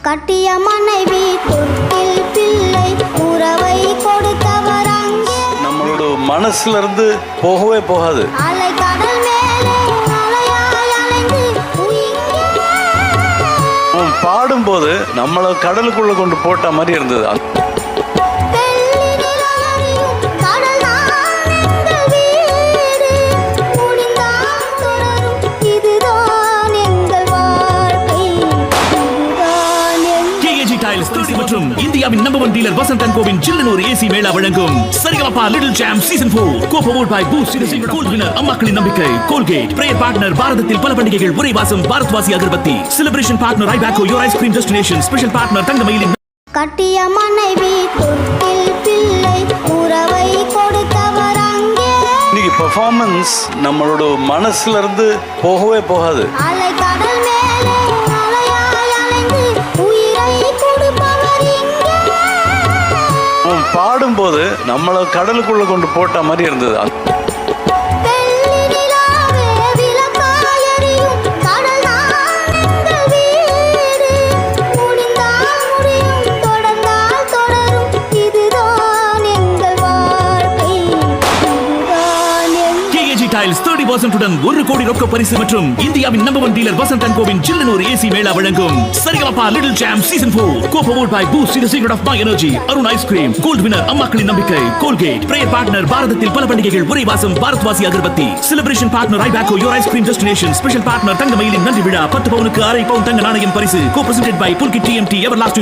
கட்டிய மனைவி தொட்டில் பிள்ளை உறவை கொடுத்தவர் அங்கே. நம்மளோட மனசுல இருந்து போகவே போகாது. அலை கடல் மேலே அலையாய் அலைந்து அவன் பாடும்போது நம்மளை கடலுக்குள்ள கொண்டு போட்ட மாதிரி இருந்தது. மற்றும் இந்தியாவின் நம்பர் 1 டீலர் வசந்த் அண்ட் கோவின் சில்லுனூர் ஏசி மேளா வழங்கும் Sarigamapa little champs season 4 co powered by Boost gold winner அம்மாக்களின் நம்பிக்கை கோல்கேட் பிரேயர் பார்ட்னர் பாரதத்தில் பல பண்டிகைகள் ஒரே வாசம் Bharatvasi agarbatti celebration partner Ibaco your ice cream destination special partner தங்கமயிலின் கட்டிய மனைவி தொட்டில் பிள்ளை உறவை கொடுத்தவர் அங்கே. இன்னைக்கு பெர்ஃபார்மன்ஸ் நம்மளோட மனசுல இருந்து போகவே போகாது. அலை கடல் மேலே அலையாய் அலைந்து உயிரை கொடுப்பவர் இங்கே. அவன் பாடும்போது நம்மளை கடலுக்குள்ள கொண்டு போட்ட மாதிரி இருந்தது. டைல்ஸ் 30% உடன் 1 கோடி ரொக்க பரிசு மற்றும் இந்தியாவின் நம்பர் 1 டீலர் வசந்த் அண்ட் கோவின் சில்லுனூர் ஏசி மேளா வழங்கும் Sarigamapa little champs season 4 co powered by Boost the secret of my energy Arun ice cream gold winner அம்மாக்களின் நம்பிக்கை கோல்கேட் பிரேயர் பார்ட்னர் பாரதத்தில் பல பண்டிகைகள் ஒரே வாசம் Bharatvasi agarbatti celebration partner Ibaco your ice cream destination special partner தங்கமயிலின் நன்றி விழா 10 பவுனுக்கு 1/2 பவுன் தங்க நாணயம் பரிசு co presented by Pulkit TMT everlasting